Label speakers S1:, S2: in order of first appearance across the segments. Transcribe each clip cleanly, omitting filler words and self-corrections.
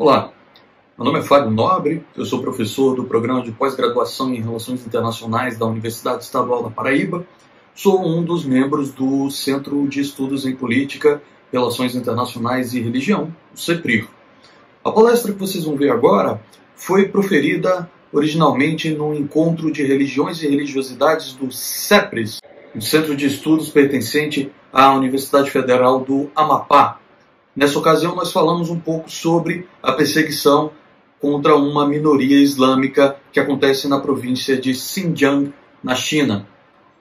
S1: Olá, meu nome é Fábio Nobre, eu sou professor do Programa de Pós-Graduação em Relações Internacionais da Universidade Estadual da Paraíba. Sou um dos membros do Centro de Estudos em Política, Relações Internacionais e Religião, o CEPRIR. A palestra que vocês vão ver agora foi proferida originalmente no Encontro de Religiões e Religiosidades do CEPRIS, um centro de estudos pertencente à Universidade Federal do Amapá. Nessa ocasião, nós falamos um pouco sobre a perseguição contra uma minoria islâmica que acontece na província de Xinjiang, na China,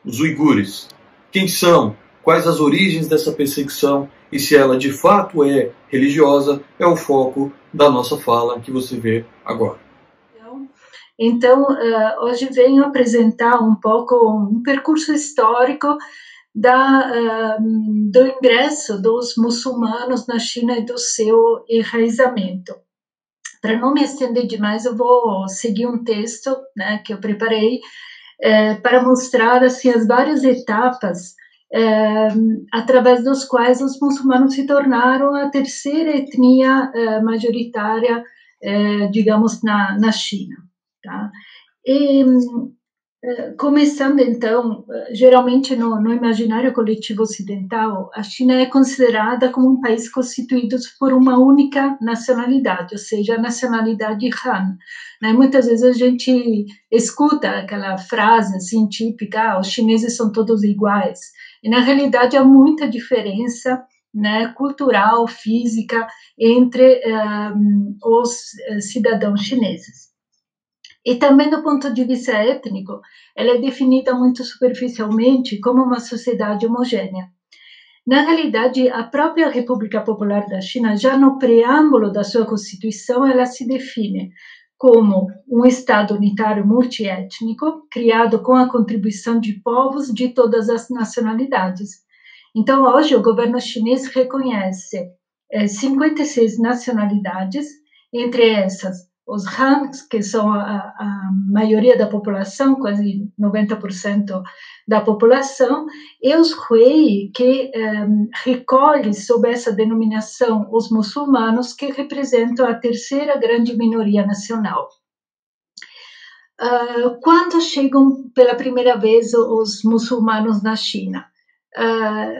S1: os uigures. Quem são? Quais as origens dessa perseguição? E se ela de fato é religiosa, é o foco da nossa fala que você vê agora.
S2: Então, hoje venho apresentar um pouco um percurso histórico do ingresso dos muçulmanos na China e do seu enraizamento. Para não me estender demais, eu vou seguir um texto, né, que eu preparei para mostrar assim, as várias etapas através dos quais os muçulmanos se tornaram a terceira etnia majoritária, digamos, na China. Tá? E, começando então, geralmente no imaginário coletivo ocidental, a China é considerada como um país constituído por uma única nacionalidade, ou seja, a nacionalidade Han. Né? Muitas vezes a gente escuta aquela frase assim típica: os chineses são todos iguais. E na realidade há muita diferença, né, cultural, física entre os cidadãos chineses. E também do ponto de vista étnico, ela é definida muito superficialmente como uma sociedade homogênea. Na realidade, a própria República Popular da China, já no preâmbulo da sua Constituição, ela se define como um Estado unitário multiétnico, criado com a contribuição de povos de todas as nacionalidades. Então, hoje, o governo chinês reconhece 56 nacionalidades, entre essas os Han, que são a maioria da população, quase 90% da população, e os Hui, que recolhe sob essa denominação os muçulmanos, que representam a terceira grande minoria nacional. Quando chegam pela primeira vez os muçulmanos na China?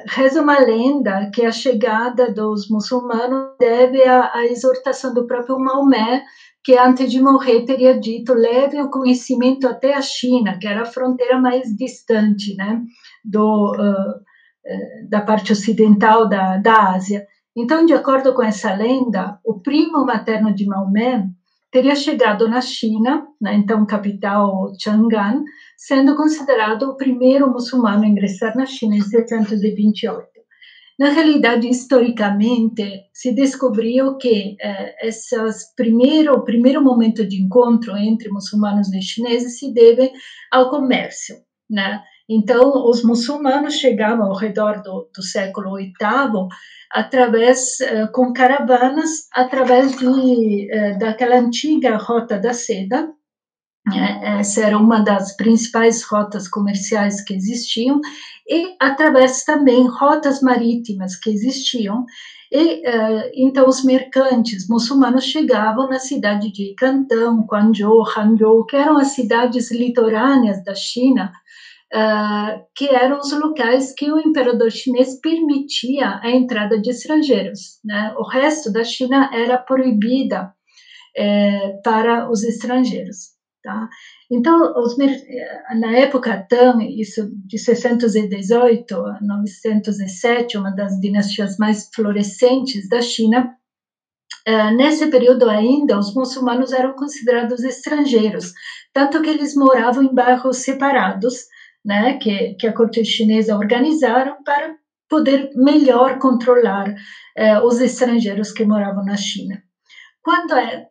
S2: Reza uma lenda que a chegada dos muçulmanos deve à exortação do próprio Maomé, que antes de morrer teria dito: leve o conhecimento até a China, que era a fronteira mais distante, né, da parte ocidental da Ásia. Então, de acordo com essa lenda, o primo materno de Maomé teria chegado na China, na então capital Chang'an, sendo considerado o primeiro muçulmano a ingressar na China em 728. Na realidade, historicamente, se descobriu que o primeiro momento de encontro entre muçulmanos e chineses se deve ao comércio, né? Então, os muçulmanos chegavam ao redor do século VIII com caravanas, através daquela antiga Rota da Seda. Essa era uma das principais rotas comerciais que existiam, e através também rotas marítimas que existiam, e então os mercantes muçulmanos chegavam na cidade de Cantão, Guangzhou, Hangzhou, que eram as cidades litorâneas da China, que eram os locais que o imperador chinês permitia a entrada de estrangeiros, né? O resto da China era proibida para os estrangeiros. Tá? Então, na época Tang, isso de 618 a 907, uma das dinastias mais florescentes da China, nesse período ainda, os muçulmanos eram considerados estrangeiros, tanto que eles moravam em bairros separados, né, que a corte chinesa organizaram para poder melhor controlar os estrangeiros que moravam na China.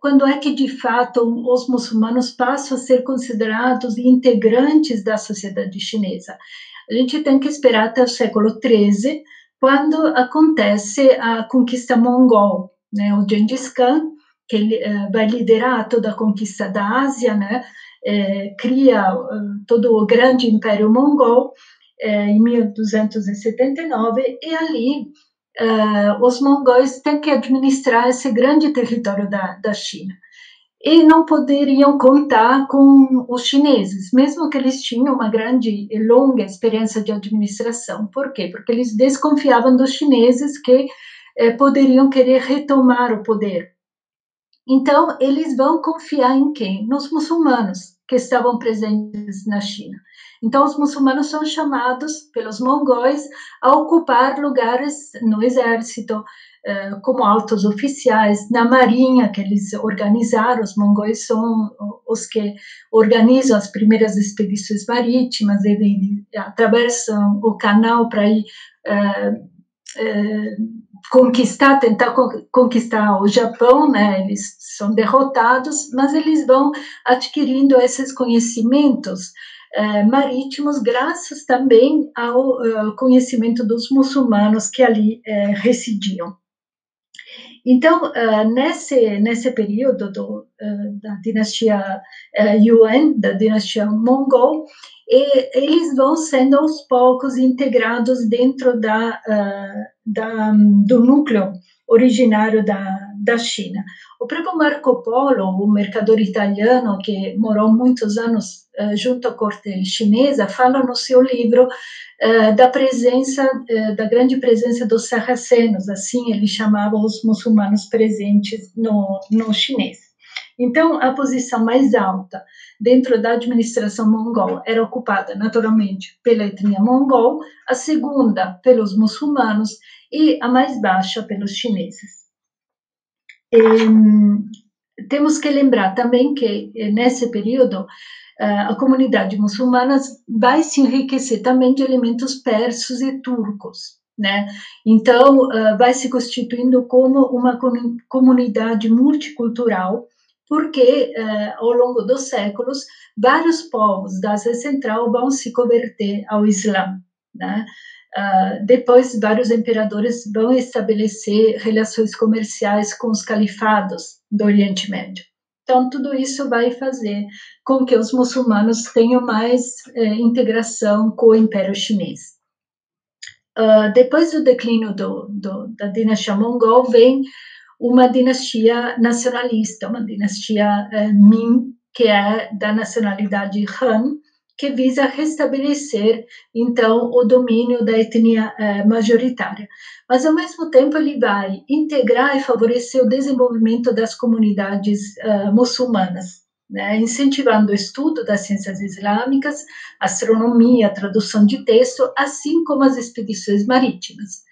S2: Quando é que, de fato, os muçulmanos passam a ser considerados integrantes da sociedade chinesa? A gente tem que esperar até o século XIII, quando acontece a conquista mongol, né? O Gengis Khan, que vai liderar toda a conquista da Ásia, né? Cria todo o grande império mongol em 1279, e ali os mongóis têm que administrar esse grande território da China. E não poderiam contar com os chineses, mesmo que eles tinham uma grande e longa experiência de administração. Por quê? Porque eles desconfiavam dos chineses que poderiam querer retomar o poder. Então, eles vão confiar em quem? Nos muçulmanos que estavam presentes na China. Então, os muçulmanos são chamados pelos mongóis a ocupar lugares no exército, como altos oficiais, na marinha que eles organizaram. Os mongóis são os que organizam as primeiras expedições marítimas, eles atravessam o canal para ir tentar conquistar o Japão, né? Eles são derrotados, mas eles vão adquirindo esses conhecimentos marítimos graças também ao conhecimento dos muçulmanos que ali residiam. Então, nesse período da dinastia Yuan, da dinastia Mongol, eles vão sendo aos poucos integrados dentro do núcleo originário da China. O próprio Marco Polo, o mercador italiano que morou muitos anos junto à corte chinesa, fala no seu livro da grande presença dos sarracenos, assim ele chamava os muçulmanos presentes no chinês. Então, a posição mais alta dentro da administração mongol era ocupada, naturalmente, pela etnia mongol, a segunda pelos muçulmanos e a mais baixa pelos chineses. Temos que lembrar também que, nesse período, a comunidade muçulmana vai se enriquecer também de elementos persos e turcos, né? Então, vai se constituindo como uma comunidade multicultural, porque, ao longo dos séculos, vários povos da Ásia Central vão se converter ao Islã, né? Depois, vários imperadores vão estabelecer relações comerciais com os califados do Oriente Médio. Então, tudo isso vai fazer com que os muçulmanos tenham mais integração com o Império Chinês. Depois do declínio da dinastia Mongol, vem uma dinastia nacionalista, uma dinastia Ming, que é da nacionalidade Han, que visa restabelecer, então, o domínio da etnia majoritária. Mas, ao mesmo tempo, ele vai integrar e favorecer o desenvolvimento das comunidades muçulmanas, né, incentivando o estudo das ciências islâmicas, astronomia, tradução de texto, assim como as expedições marítimas.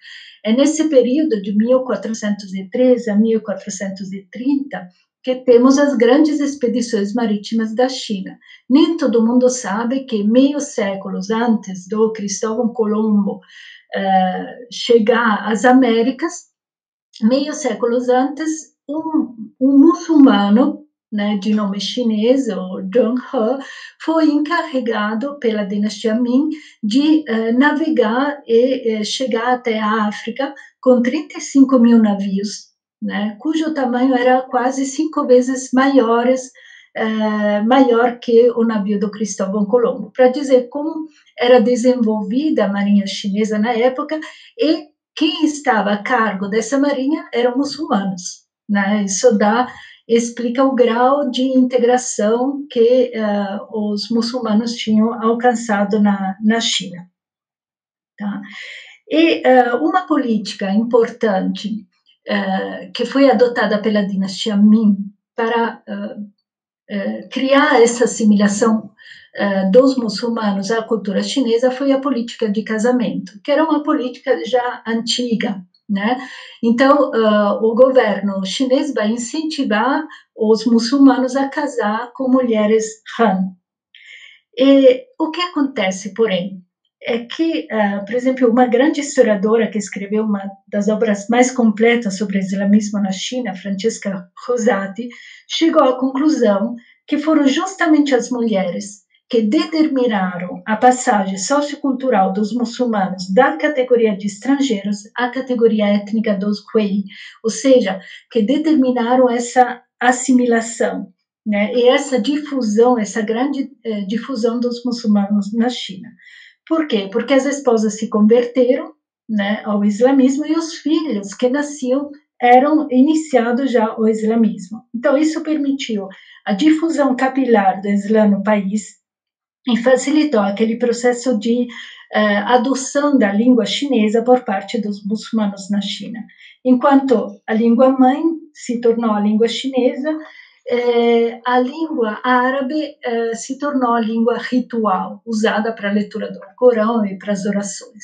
S2: É nesse período de 1413 a 1430 que temos as grandes expedições marítimas da China. Nem todo mundo sabe que meio século antes do Cristóvão Colombo chegar às Américas, meio século antes, um muçulmano, né, de nome chinês, o Zheng He, foi encarregado pela dinastia Ming de navegar e chegar até a África com 35 mil navios, né, cujo tamanho era quase 5 vezes maior que o navio do Cristóvão Colombo, para dizer como era desenvolvida a marinha chinesa na época, e quem estava a cargo dessa marinha eram muçulmanos, né? Isso explica o grau de integração que os muçulmanos tinham alcançado na China. Tá? E uma política importante que foi adotada pela dinastia Ming para criar essa assimilação dos muçulmanos à cultura chinesa foi a política de casamento, que era uma política já antiga, né? Então, o governo chinês vai incentivar os muçulmanos a casar com mulheres Han. E o que acontece, porém, é que, por exemplo, uma grande historiadora que escreveu uma das obras mais completas sobre o islamismo na China, Francesca Rosati, chegou à conclusão que foram justamente as mulheres que determinaram a passagem sociocultural dos muçulmanos da categoria de estrangeiros à categoria étnica dos Hui, ou seja, que determinaram essa assimilação, né, e essa difusão, essa grande difusão dos muçulmanos na China. Por quê? Porque as esposas se converteram, né, ao islamismo, e os filhos que nasciam eram iniciados já ao islamismo. Então, isso permitiu a difusão capilar do Islã no país e facilitou aquele processo de adoção da língua chinesa por parte dos muçulmanos na China. Enquanto a língua mãe se tornou a língua chinesa, a língua árabe se tornou a língua ritual, usada para a leitura do Corão e para as orações.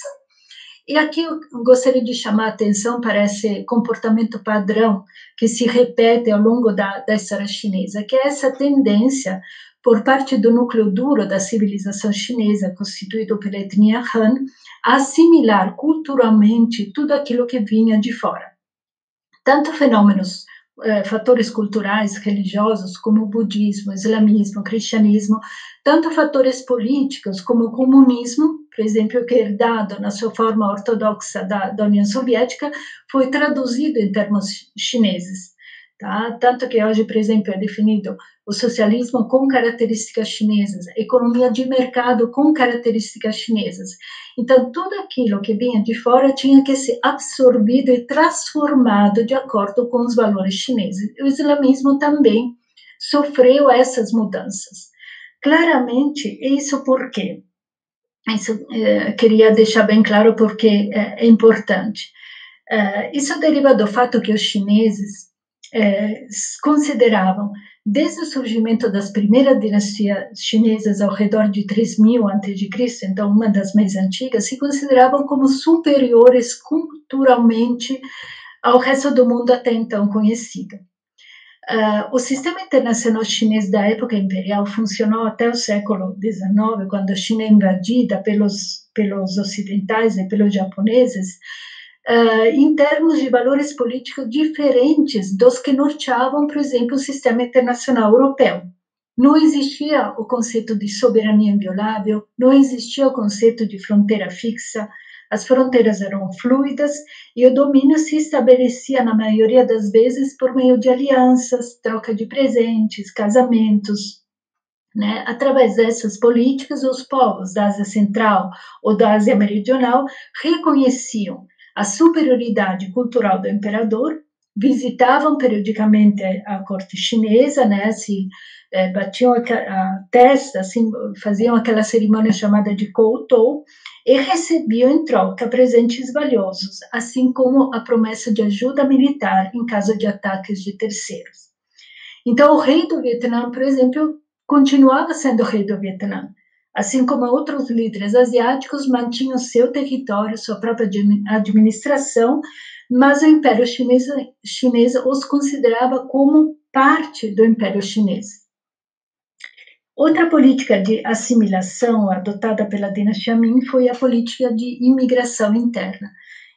S2: E aqui eu gostaria de chamar a atenção para esse comportamento padrão que se repete ao longo da história chinesa, que é essa tendência por parte do núcleo duro da civilização chinesa, constituído pela etnia Han, a assimilar culturalmente tudo aquilo que vinha de fora. Tanto fenômenos, fatores culturais, religiosos, como o budismo, o islamismo, o cristianismo, tanto fatores políticos como o comunismo, por exemplo, que herdado na sua forma ortodoxa da União Soviética, foi traduzido em termos chineses. Tá? Tanto que hoje, por exemplo, é definido o socialismo com características chinesas, economia de mercado com características chinesas. Então, tudo aquilo que vinha de fora tinha que ser absorvido e transformado de acordo com os valores chineses. O islamismo também sofreu essas mudanças. Claramente, isso por quê? Isso queria deixar bem claro porque é importante. Isso deriva do fato que os chineses consideravam, desde o surgimento das primeiras dinastias chinesas ao redor de 3000 a.C., então uma das mais antigas, se consideravam como superiores culturalmente ao resto do mundo até então conhecido. O sistema internacional chinês da época imperial funcionou até o século XIX, quando a China é invadida pelos ocidentais e pelos japoneses, em termos de valores políticos diferentes dos que norteavam, por exemplo, o sistema internacional europeu. Não existia o conceito de soberania inviolável, não existia o conceito de fronteira fixa, as fronteiras eram fluidas e o domínio se estabelecia, na maioria das vezes, por meio de alianças, troca de presentes, casamentos. Né? Através dessas políticas, os povos da Ásia Central ou da Ásia Meridional reconheciam a superioridade cultural do imperador, visitavam periodicamente a corte chinesa, né, se batiam a testa, assim, faziam aquela cerimônia chamada de Koutou, e recebiam em troca presentes valiosos, assim como a promessa de ajuda militar em caso de ataques de terceiros. Então, o rei do Vietnã, por exemplo, continuava sendo rei do Vietnã, assim como outros líderes asiáticos mantinham seu território, sua própria administração, mas o Império Chinês os considerava como parte do Império Chinês. Outra política de assimilação adotada pela dinastia Ming foi a política de imigração interna.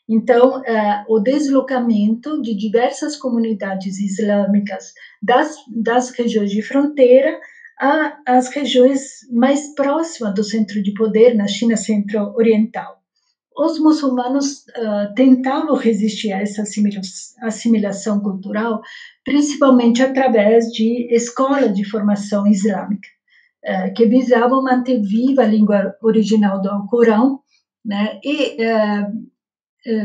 S2: Então, o deslocamento de diversas comunidades islâmicas das regiões de fronteira às regiões mais próximas do centro de poder, na China centro-oriental. Os muçulmanos tentavam resistir a essa assimilação cultural, principalmente através de escolas de formação islâmica, que visavam manter viva a língua original do Alcorão, né, e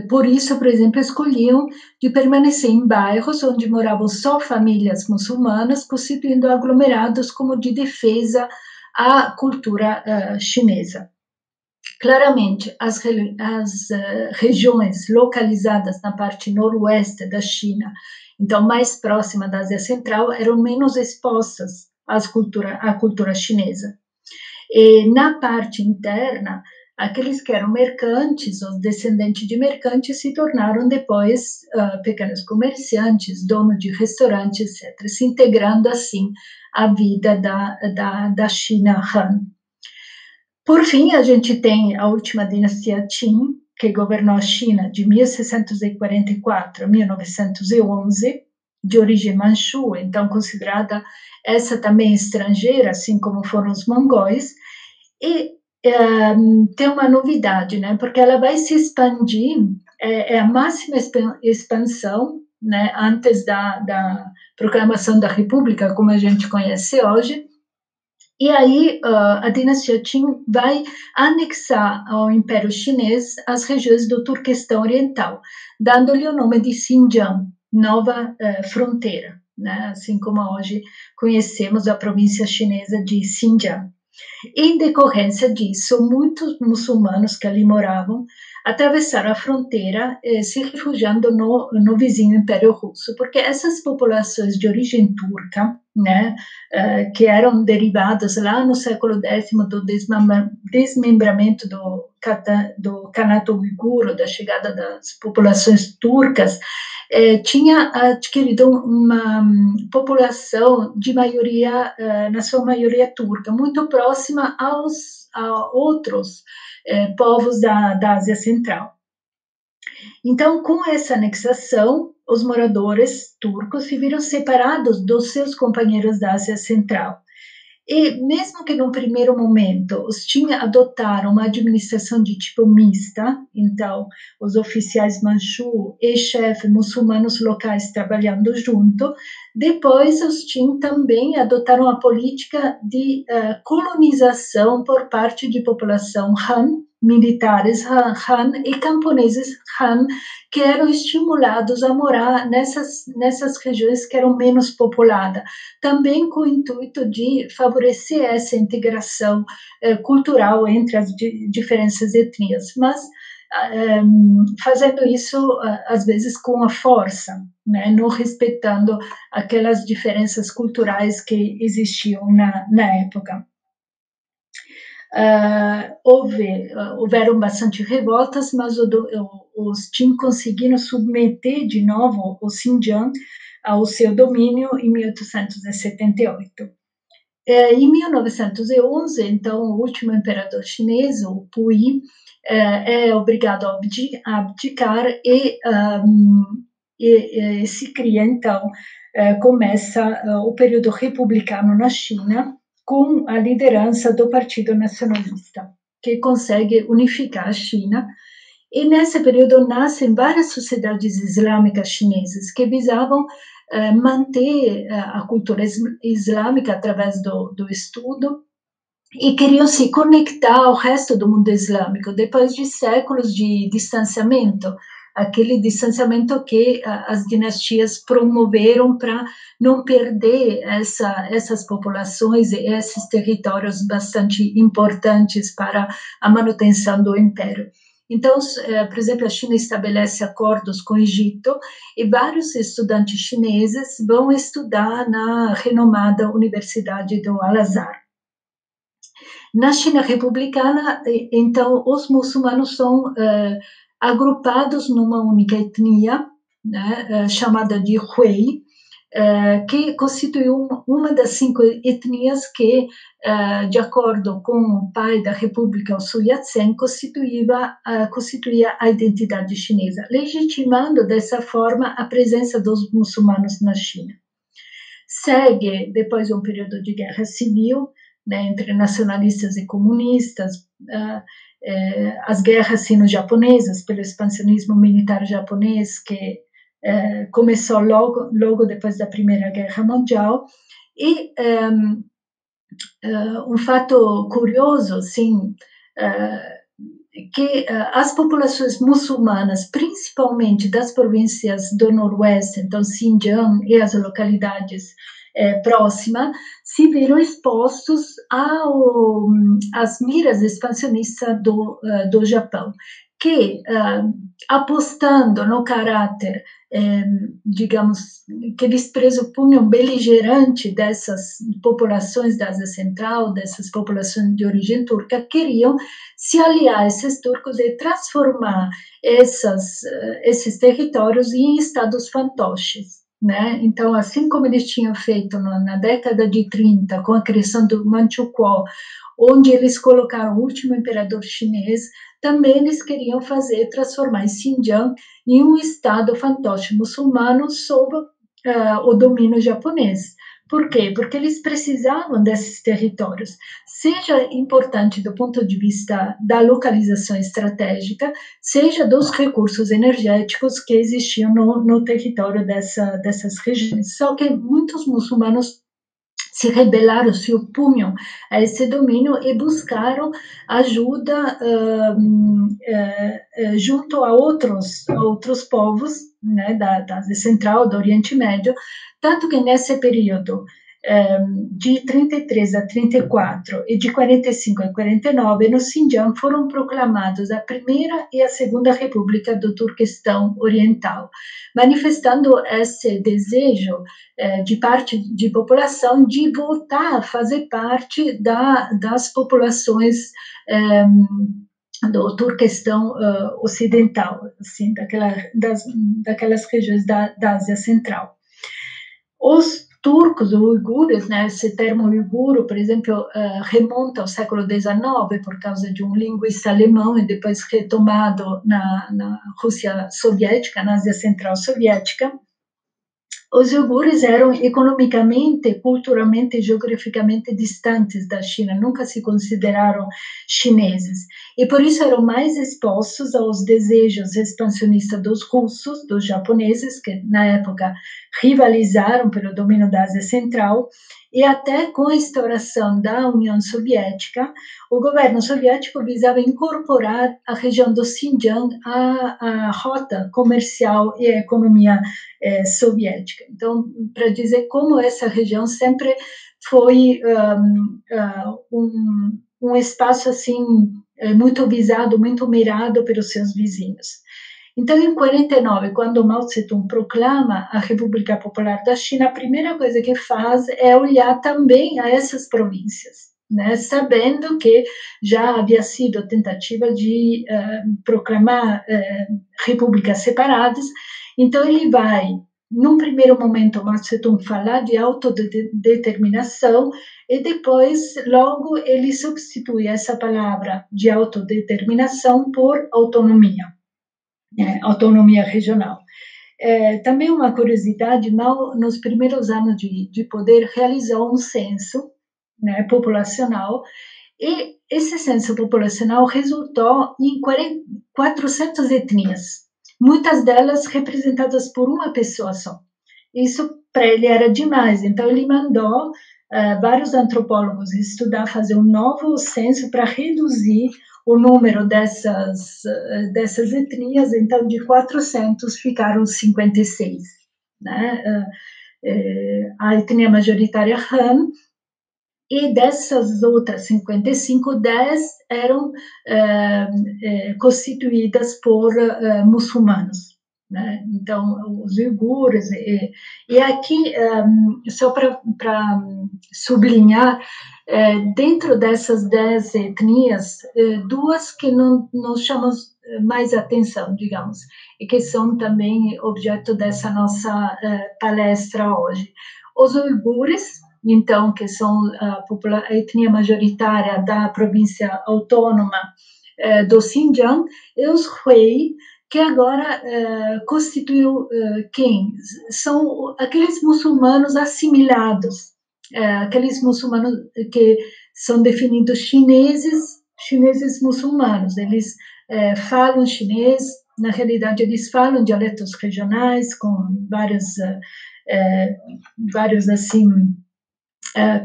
S2: por isso, por exemplo, escolhiam de permanecer em bairros onde moravam só famílias muçulmanas, constituindo aglomerados como de defesa à cultura chinesa. Claramente, as regiões localizadas na parte noroeste da China, então mais próxima da Ásia Central, eram menos expostas à cultura chinesa. E na parte interna, aqueles que eram mercantes, os descendentes de mercantes, se tornaram depois pequenos comerciantes, donos de restaurantes, etc., se integrando assim à vida da China Han. Por fim, a gente tem a última dinastia Qing, que governou a China de 1644 a 1911, de origem manchu, então considerada essa também estrangeira, assim como foram os mongóis, e tem uma novidade, né? Porque ela vai se expandir, é a máxima expansão, né? Antes da proclamação da República, como a gente conhece hoje, E aí a dinastia Qing vai anexar ao Império Chinês as regiões do Turquestão Oriental, dando-lhe o nome de Xinjiang, nova fronteira, né? Assim como hoje conhecemos a província chinesa de Xinjiang. Em decorrência disso, muitos muçulmanos que ali moravam atravessaram a fronteira, se refugiando no vizinho Império Russo, porque essas populações de origem turca, né, que eram derivadas lá no século X do desmembramento do Kanato Uiguro, da chegada das populações turcas, tinha adquirido uma população de maioria, na sua maioria turca, muito próxima a outros povos da Ásia Central. Então, com essa anexação, os moradores turcos se viram separados dos seus companheiros da Ásia Central. E mesmo que no primeiro momento os Qing adotaram uma administração de tipo mista, então os oficiais manchu e chefes muçulmanos locais trabalhando junto, depois os Qing também adotaram a política de colonização por parte de população Han, militares Han e camponeses Han, que eram estimulados a morar nessas regiões que eram menos populadas, também com o intuito de favorecer essa integração cultural entre as diferentes etnias, mas fazendo isso, às vezes, com a força, né, não respeitando aquelas diferenças culturais que existiam na época. Houveram bastante revoltas, mas os Qing conseguiram submeter de novo o Xinjiang ao seu domínio em 1878. Em 1911, então, o último imperador chinês, o Puyi, é obrigado a abdicar e se cria, então, começa o período republicano na China, com a liderança do Partido Nacionalista, que consegue unificar a China. E nesse período nascem várias sociedades islâmicas chinesas que visavam manter a cultura islâmica através do estudo e queriam se conectar ao resto do mundo islâmico, depois de séculos de distanciamento, aquele distanciamento que as dinastias promoveram para não perder essas populações e esses territórios bastante importantes para a manutenção do império. Então, por exemplo, a China estabelece acordos com o Egito e vários estudantes chineses vão estudar na renomada Universidade do Al-Azhar. Na China republicana, então, os muçulmanos são agrupados numa única etnia, né, chamada de Hui, que constituiu uma das 5 etnias que, de acordo com o pai da República, o Sun Yat-sen, constituía a identidade chinesa, legitimando dessa forma a presença dos muçulmanos na China. Segue, depois de um período de guerra civil, né, entre nacionalistas e comunistas, as guerras sino-japonesas, pelo expansionismo militar japonês, que começou logo depois da Primeira Guerra Mundial, e um fato curioso, assim, que as populações muçulmanas, principalmente das províncias do Noroeste, então Xinjiang e as localidades próximas, se viram expostos às miras expansionistas do Japão, que, apostando no caráter, digamos, que eles presupunham beligerante dessas populações da Ásia Central, dessas populações de origem turca, queriam se aliar a esses turcos e transformar esses territórios em estados fantoches. Né? Então, assim como eles tinham feito na década de 30, com a criação do Manchukuo, onde eles colocaram o último imperador chinês, também eles queriam transformar Xinjiang em um estado fantoche muçulmano sob o domínio japonês. Por quê? Porque eles precisavam desses territórios, seja importante do ponto de vista da localização estratégica, seja dos recursos energéticos que existiam no território dessas regiões. Só que muitos muçulmanos se rebelaram, se opunham a esse domínio e buscaram ajuda junto a outros povos, né, da Ásia Central, do Oriente Médio, tanto que nesse período de 33 a 34 e de 45 a 49, no Xinjiang foram proclamados a primeira e a segunda república do Turquestão Oriental, manifestando esse desejo de parte de população de voltar a fazer parte das populações do Turquestão Ocidental, assim, daquelas regiões da Ásia Central. Os turcos, uigures, né, esse termo uiguro, por exemplo, remonta ao século XIX por causa de um linguista alemão e depois retomado na Rússia soviética, na Ásia Central soviética. Os uigures eram economicamente, culturalmente e geograficamente distantes da China, nunca se consideraram chineses, e por isso eram mais expostos aos desejos expansionistas dos russos, dos japoneses, que na época rivalizaram pelo domínio da Ásia Central, e até com a instauração da União Soviética, o governo soviético visava incorporar a região do Xinjiang à rota comercial e à economia soviética. Então, para dizer como essa região sempre foi um espaço assim muito visado, muito mirado pelos seus vizinhos. Então, em 49, quando Mao Tse-tung proclama a República Popular da China, a primeira coisa que faz é olhar também a essas províncias, né, sabendo que já havia sido tentativa de proclamar repúblicas separadas. Então, ele vai, num primeiro momento, Mao Tse-tung falar de autodeterminação e depois, logo, ele substitui essa palavra de autodeterminação por autonomia. Autonomia regional. Também uma curiosidade, Mao, nos primeiros anos de poder, realizou um censo, né, populacional, e esse censo populacional resultou em 400 etnias, muitas delas representadas por uma pessoa só. Isso para ele era demais, então ele mandou vários antropólogos estudar, fazer um novo censo para reduzir o número dessas etnias. Então de 400 ficaram 56, né? A etnia majoritária Han, e dessas outras 55, 10 eram constituídas por muçulmanos, né? Então, os uigures, e aqui, só para sublinhar, dentro dessas 10 etnias, duas que nos chamam mais atenção, digamos, e que são também objeto dessa nossa palestra hoje. Os uigures, então, que são a etnia majoritária da província autônoma do Xinjiang, e os Hui, que agora constituiu quem? São aqueles muçulmanos assimilados, aqueles muçulmanos que são definidos chineses muçulmanos. Eles falam chinês, na realidade eles falam dialetos regionais, com vários assim,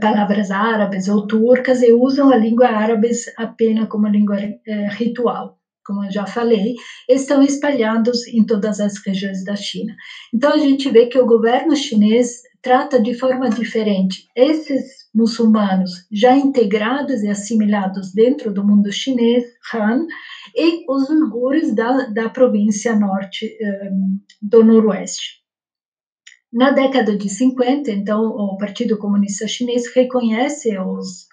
S2: palavras árabes ou turcas, e usam a língua árabe apenas como língua ritual, como eu já falei, estão espalhados em todas as regiões da China. Então, a gente vê que o governo chinês trata de forma diferente esses muçulmanos já integrados e assimilados dentro do mundo chinês, Han, e os uigures da província norte do Noroeste. Na década de 50, então, o Partido Comunista Chinês reconhece os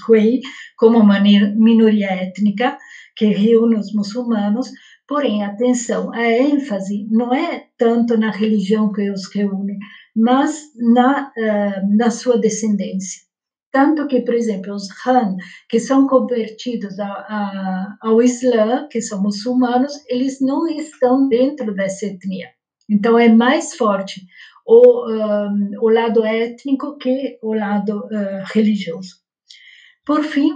S2: Hui como uma minoria étnica que reúne os muçulmanos, porém, atenção, a ênfase não é tanto na religião que os reúne, mas na sua descendência. Tanto que, por exemplo, os Han, que são convertidos ao Islã, que são muçulmanos, eles não estão dentro dessa etnia. Então, é mais forte o lado étnico que o lado religioso. Por fim,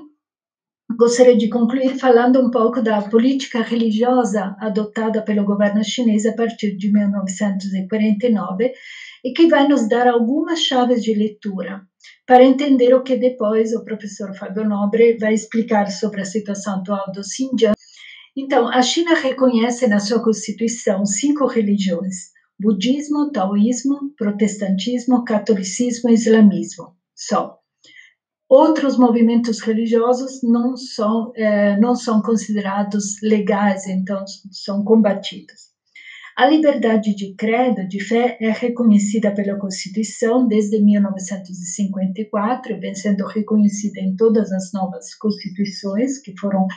S2: gostaria de concluir falando um pouco da política religiosa adotada pelo governo chinês a partir de 1949 e que vai nos dar algumas chaves de leitura para entender o que depois o professor Fábio Nobre vai explicar sobre a situação atual do Xinjiang. Então, a China reconhece na sua Constituição 5 religiões: budismo, taoísmo, protestantismo, catolicismo e islamismo. Só. Outros movimentos religiosos não são considerados legais, então são combatidos. A liberdade de credo, de fé, é reconhecida pela Constituição desde 1954, vem sendo reconhecida em todas as novas constituições que foram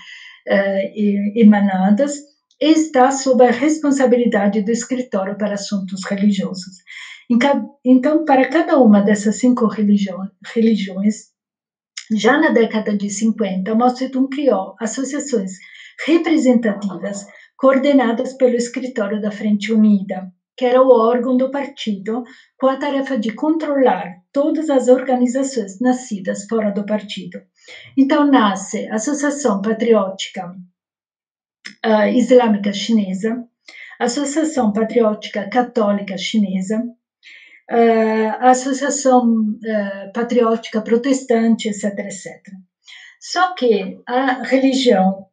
S2: emanadas, e está sob a responsabilidade do Escritório para Assuntos Religiosos. Então, para cada uma dessas 5 religiões, já na década de 50, Mao Tse-tung criou associações representativas coordenadas pelo Escritório da Frente Unida, que era o órgão do partido com a tarefa de controlar todas as organizações nascidas fora do partido. Então, nasce a Associação Patriótica Islâmica Chinesa, a Associação Patriótica Católica Chinesa, a Associação Patriótica Protestante, etc., etc. Só que a religião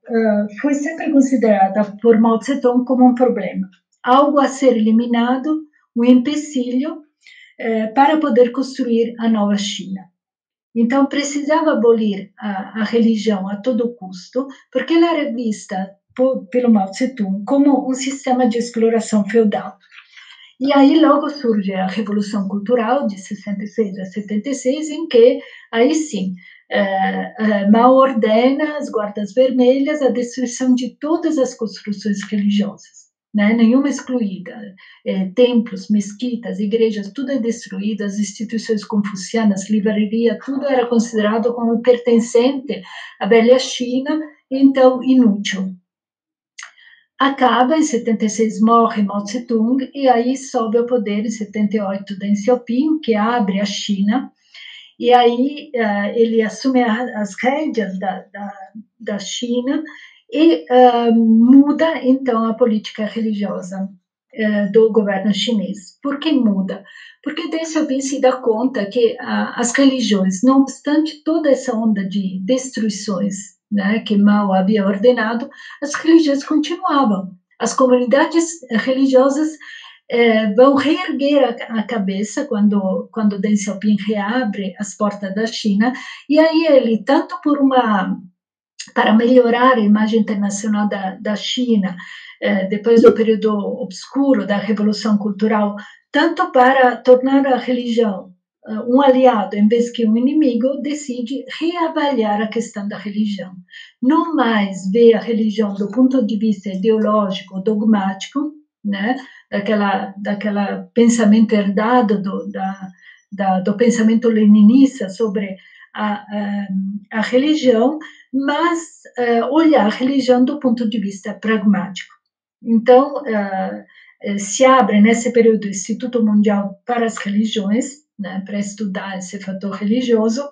S2: foi sempre considerada por Mao Tse-tung como um problema, algo a ser eliminado, um empecilho para poder construir a nova China. Então, precisava abolir a religião a todo custo, porque ela era vista pelo Mao Tse-tung como um sistema de exploração feudal. E aí logo surge a Revolução Cultural de 66 a 76, em que, aí sim, Mao ordena às Guardas Vermelhas a destruição de todas as construções religiosas, né? Nenhuma excluída. Templos, mesquitas, igrejas, tudo é destruído, as instituições confucianas, livraria, tudo era considerado como pertencente à velha China, então inútil. Acaba, em 76 morre Mao Tse-tung, e aí sobe ao poder em 78 Deng Xiaoping, que abre a China, e aí ele assume as rédeas da China e muda, então, a política religiosa do governo chinês. Por que muda? Porque Deng Xiaoping se dá conta que as religiões, não obstante toda essa onda de destruições, né, que Mao havia ordenado, as religiões continuavam. As comunidades religiosas vão reerguer a cabeça quando Deng Xiaoping reabre as portas da China, e aí ele, tanto para melhorar a imagem internacional da China, depois do período obscuro da Revolução Cultural, tanto para tornar a religião um aliado em vez que um inimigo, decide reavaliar a questão da religião. Não mais vê a religião do ponto de vista ideológico, dogmático, né, daquela pensamento herdado do pensamento leninista sobre a religião, mas olhar a religião do ponto de vista pragmático. Então, se abre nesse período o Instituto Mundial para as Religiões, né, para estudar esse fator religioso,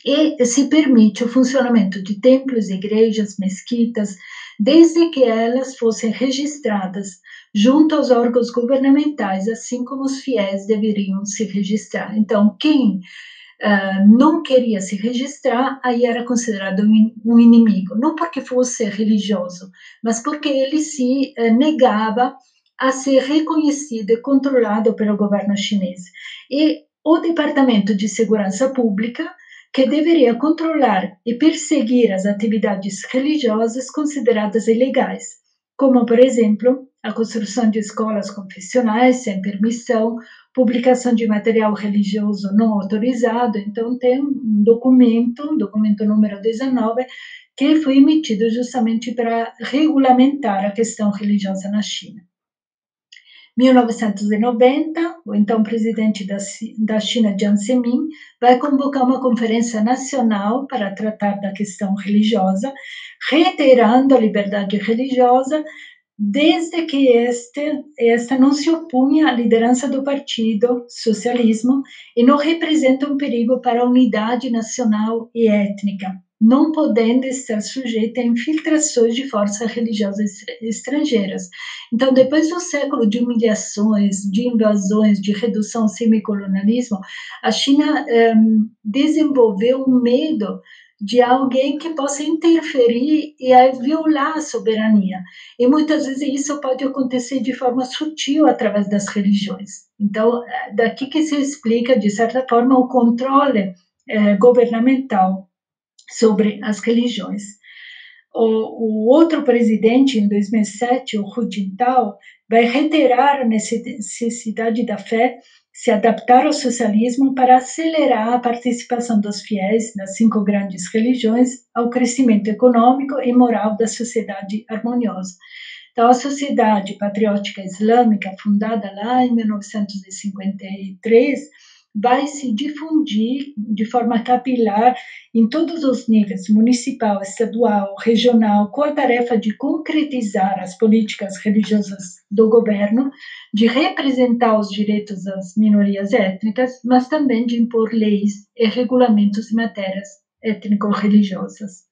S2: e se permite o funcionamento de templos, igrejas, mesquitas, desde que elas fossem registradas junto aos órgãos governamentais, assim como os fiéis deveriam se registrar. Então, quem não queria se registrar, aí era considerado um inimigo, não porque fosse religioso, mas porque ele se negava a ser reconhecido e controlado pelo governo chinês. E o Departamento de Segurança Pública, que deveria controlar e perseguir as atividades religiosas consideradas ilegais, como, por exemplo, a construção de escolas confessionais sem permissão, publicação de material religioso não autorizado. Então, tem um documento número 19, que foi emitido justamente para regulamentar a questão religiosa na China. 1990, o então presidente da China, Jiang Zemin, vai convocar uma conferência nacional para tratar da questão religiosa, reiterando a liberdade religiosa, desde que esta não se opunha à liderança do Partido Socialismo e não representa um perigo para a unidade nacional e étnica. não podendo estar sujeita a infiltrações de forças religiosas estrangeiras. Então, depois do século de humilhações, de invasões, de redução ao semicolonialismo, a China desenvolveu um medo de alguém que possa interferir e violar a soberania. E muitas vezes isso pode acontecer de forma sutil através das religiões. Então, daqui que se explica, de certa forma, o controle governamental sobre as religiões. O outro presidente, em 2007, o Hu Jintao, vai reiterar a necessidade da fé se adaptar ao socialismo para acelerar a participação dos fiéis nas 5 grandes religiões ao crescimento econômico e moral da sociedade harmoniosa. Então, a Sociedade Patriótica Islâmica, fundada lá em 1953, vai se difundir de forma capilar em todos os níveis, municipal, estadual, regional, com a tarefa de concretizar as políticas religiosas do governo, de representar os direitos das minorias étnicas, mas também de impor leis e regulamentos em matérias étnico-religiosas.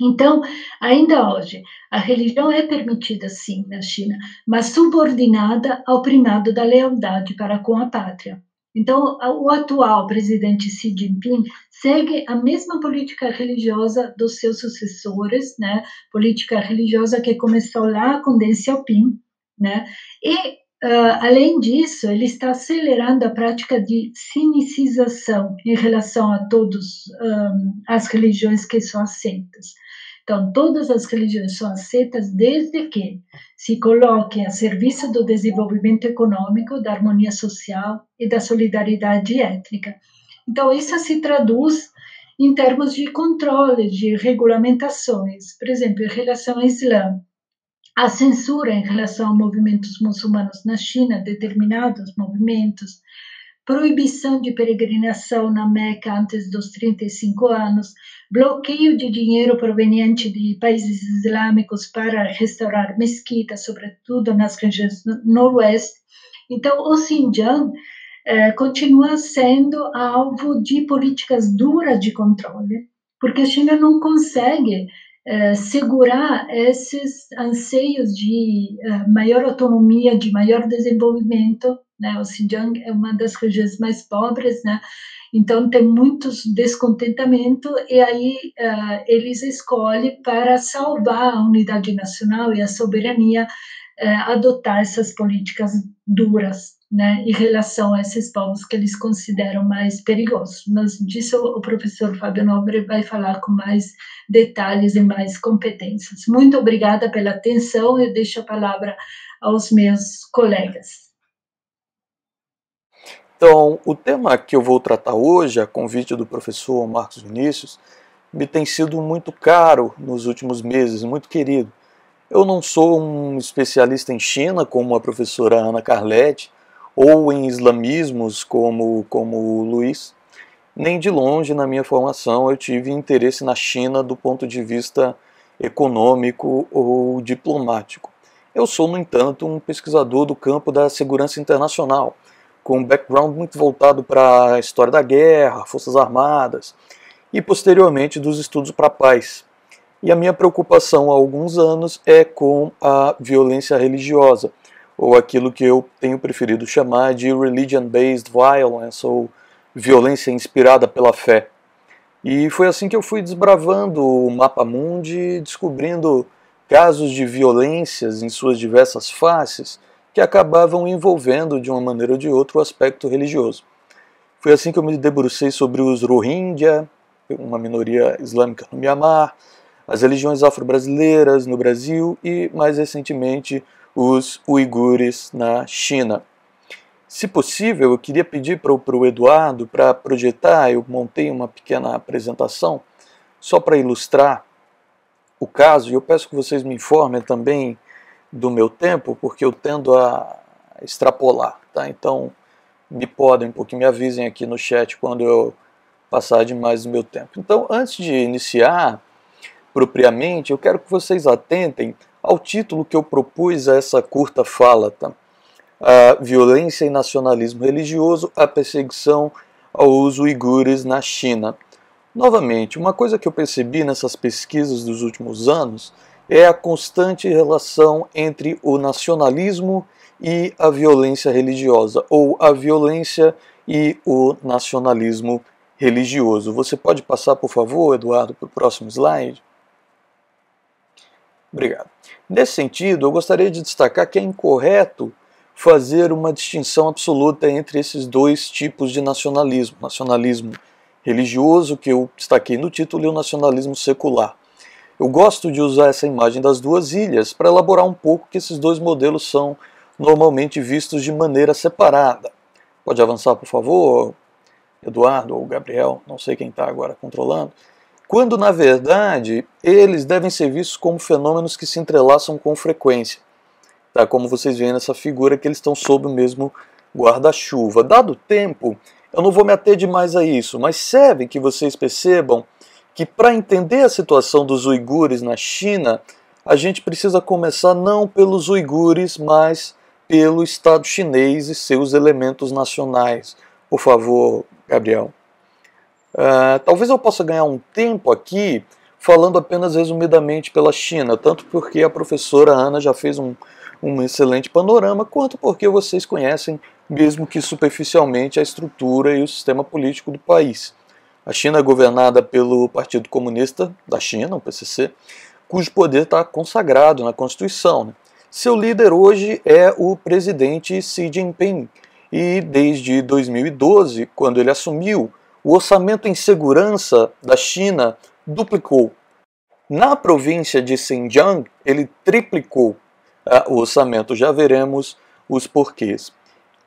S2: Então, ainda hoje, a religião é permitida, sim, na China, mas subordinada ao primado da lealdade para com a pátria. Então, o atual presidente Xi Jinping segue a mesma política religiosa dos seus sucessores, né? Política religiosa que começou lá com Deng Xiaoping, né? E, além disso, ele está acelerando a prática de sinicização em relação a todas as religiões que são aceitas. Então, todas as religiões são aceitas desde que se coloquem a serviço do desenvolvimento econômico, da harmonia social e da solidariedade étnica. Então, isso se traduz em termos de controle, de regulamentações. Por exemplo, em relação ao Islã, a censura em relação a movimentos muçulmanos na China, determinados movimentos, proibição de peregrinação na Meca antes dos 35 anos, bloqueio de dinheiro proveniente de países islâmicos para restaurar mesquitas, sobretudo nas regiões noroeste. Então, o Xinjiang continua sendo alvo de políticas duras de controle, porque a China não consegue segurar esses anseios de maior autonomia, de maior desenvolvimento, né? O Xinjiang é uma das regiões mais pobres, né? Então tem muitos descontentamento e aí eles escolhem para salvar a unidade nacional e a soberania adotar essas políticas duras, né, em relação a esses povos que eles consideram mais perigosos. Mas disso o professor Fábio Nobre vai falar com mais detalhes e mais competências. Muito obrigada pela atenção e deixo a palavra aos meus colegas.
S1: Então, o tema que eu vou tratar hoje, a convite do professor Marcos Vinícius, me tem sido muito caro nos últimos meses, muito querido. Eu não sou um especialista em China, como a professora Ana Carletti, ou em islamismos, como o Luiz. Nem de longe, na minha formação, eu tive interesse na China do ponto de vista econômico ou diplomático. Eu sou, no entanto, um pesquisador do campo da segurança internacional, com um background muito voltado para a história da guerra, forças armadas, e posteriormente dos estudos para a paz. E a minha preocupação há alguns anos é com a violência religiosa, ou aquilo que eu tenho preferido chamar de religion-based violence, ou violência inspirada pela fé. E foi assim que eu fui desbravando o mapa mundi, descobrindo casos de violências em suas diversas faces, que acabavam envolvendo, de uma maneira ou de outra, o aspecto religioso. Foi assim que eu me debrucei sobre os Rohingya, uma minoria islâmica no Mianmar, as religiões afro-brasileiras no Brasil e, mais recentemente, os uigures na China. Se possível, eu queria pedir para o Eduardo para projetar, eu montei uma pequena apresentação só para ilustrar o caso, e eu peço que vocês me informem também do meu tempo, porque eu tendo a extrapolar, tá? Então, me podem, porque me avisem aqui no chat quando eu passar demais do meu tempo. Então, antes de iniciar propriamente, eu quero que vocês atentem ao título que eu propus a essa curta fala, tá? A violência e nacionalismo religioso, a perseguição aos uigures na China. Novamente, uma coisa que eu percebi nessas pesquisas dos últimos anos é a constante relação entre o nacionalismo e a violência religiosa, ou a violência e o nacionalismo religioso. Você pode passar, por favor, Eduardo, para o próximo slide? Obrigado. Nesse sentido, eu gostaria de destacar que é incorreto fazer uma distinção absoluta entre esses dois tipos de nacionalismo. Nacionalismo religioso, que eu destaquei no título, e o nacionalismo secular. Eu gosto de usar essa imagem das duas ilhas para elaborar um pouco que esses dois modelos são normalmente vistos de maneira separada. Pode avançar, por favor, Eduardo ou Gabriel, não sei quem está agora controlando. Quando, na verdade, eles devem ser vistos como fenômenos que se entrelaçam com frequência. Tá? Como vocês veem nessa figura, que eles estão sob o mesmo guarda-chuva. Dado o tempo, eu não vou me ater demais a isso, mas serve que vocês percebam que para entender a situação dos uigures na China, a gente precisa começar não pelos uigures, mas pelo Estado chinês e seus elementos nacionais. Por favor, Gabriel. Talvez eu possa ganhar um tempo aqui falando apenas resumidamente pela China, tanto porque a professora Ana já fez um excelente panorama, quanto porque vocês conhecem, mesmo que superficialmente, a estrutura e o sistema político do país. A China é governada pelo Partido Comunista da China, o PCC, cujo poder está consagrado na Constituição. Seu líder hoje é o presidente Xi Jinping, e desde 2012, quando ele assumiu, o orçamento em segurança da China duplicou. Na província de Xinjiang, ele triplicou o orçamento. Já veremos os porquês.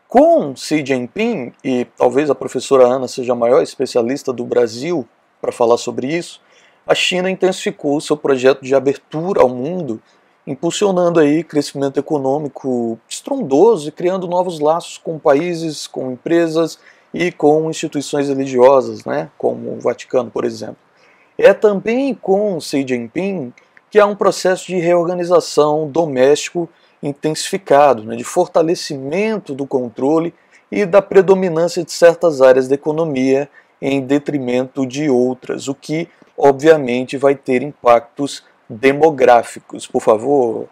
S1: Com Xi Jinping, e talvez a professora Ana seja a maior especialista do Brasil para falar sobre isso, a China intensificou seu projeto de abertura ao mundo, impulsionando aí crescimento econômico estrondoso e criando novos laços com países, com empresas e com instituições religiosas, né, como o Vaticano, por exemplo. É também com Xi Jinping que há um processo de reorganização doméstico intensificado, né, de fortalecimento do controle e da predominância de certas áreas da economia em detrimento de outras, o que, obviamente, vai ter impactos demográficos. Por favor.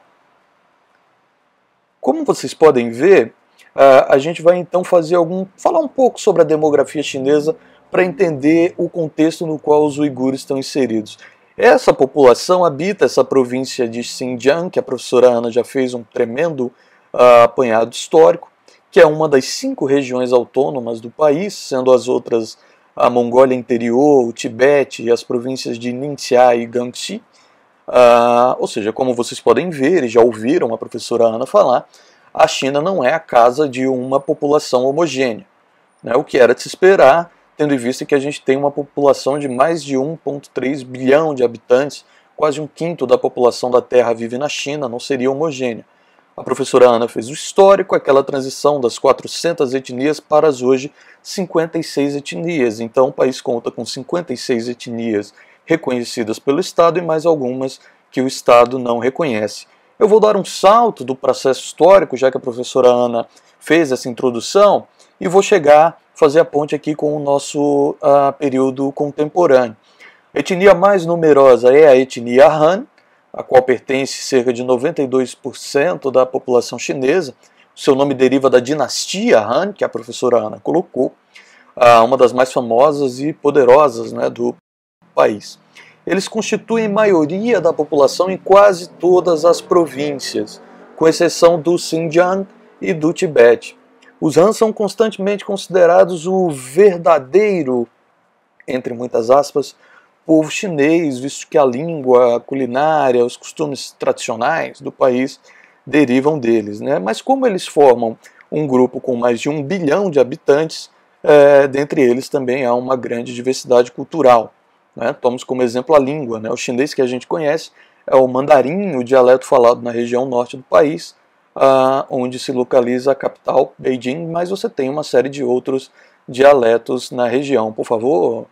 S1: Como vocês podem ver, a gente vai então falar um pouco sobre a demografia chinesa para entender o contexto no qual os uigures estão inseridos. Essa população habita essa província de Xinjiang, que a professora Ana já fez um tremendo apanhado histórico, que é uma das 5 regiões autônomas do país, sendo as outras a Mongólia Interior, o Tibete e as províncias de Ningxia e Guangxi. Ou seja, como vocês podem ver e já ouviram a professora Ana falar, a China não é a casa de uma população homogênea, né, o que era de se esperar, tendo em vista que a gente tem uma população de mais de 1,3 bilhão de habitantes, quase 1/5 da população da Terra vive na China, não seria homogênea. A professora Ana fez o histórico, aquela transição das 400 etnias para as hoje 56 etnias. Então o país conta com 56 etnias reconhecidas pelo Estado e mais algumas que o Estado não reconhece. Eu vou dar um salto do processo histórico, já que a professora Ana fez essa introdução, e vou fazer a ponte aqui com o nosso período contemporâneo. A etnia mais numerosa é a etnia Han, a qual pertence cerca de 92% da população chinesa. O seu nome deriva da dinastia Han, que a professora Ana colocou, uma das mais famosas e poderosas, né, do país. Eles constituem maioria da população em quase todas as províncias, com exceção do Xinjiang e do Tibete. Os Han são constantemente considerados o verdadeiro, entre muitas aspas, povo chinês, visto que a língua, a culinária, os costumes tradicionais do país derivam deles, né? Mas como eles formam um grupo com mais de 1 bilhão de habitantes, dentre eles também há uma grande diversidade cultural. Né? Tomamos como exemplo a língua. Né? O chinês que a gente conhece é o mandarim, o dialeto falado na região norte do país, onde se localiza a capital, Beijing, mas você tem uma série de outros dialetos na região. Por favor.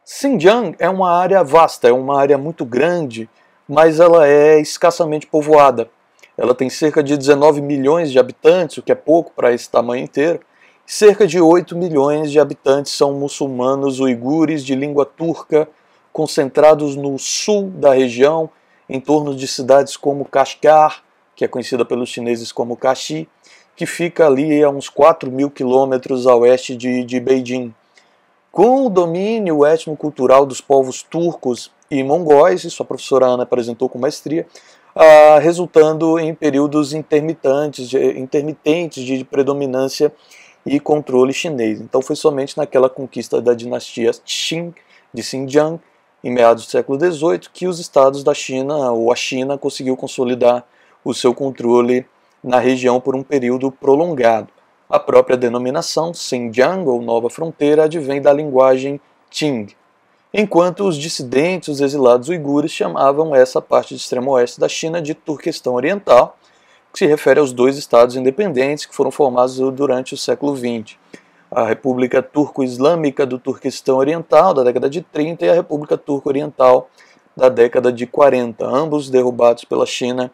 S1: Xinjiang é uma área vasta, é uma área muito grande, mas ela é escassamente povoada. Ela tem cerca de 19 milhões de habitantes, o que é pouco para esse tamanho inteiro, Cerca de 8 milhões de habitantes são muçulmanos uigures de língua turca, concentrados no sul da região, em torno de cidades como Kashgar, que é conhecida pelos chineses como Kashi, que fica ali a uns 4.000 quilômetros a oeste de Beijing. Com o domínio étnico-cultural dos povos turcos e mongóis, isso a professora Ana apresentou com maestria, resultando em períodos intermitentes de predominância e controle chinês. Então foi somente naquela conquista da dinastia Qing de Xinjiang, em meados do século XVIII, que os estados da China, ou a China, conseguiu consolidar o seu controle na região por um período prolongado. A própria denominação Xinjiang, ou Nova Fronteira, advém da linguagem Qing, enquanto os dissidentes, os exilados uigures, chamavam essa parte de extremo oeste da China de Turquestão Oriental, que se refere aos dois estados independentes que foram formados durante o século XX. A República Turco-Islâmica do Turquestão Oriental, da década de 30, e a República Turco-Oriental, da década de 40, ambos derrubados pela China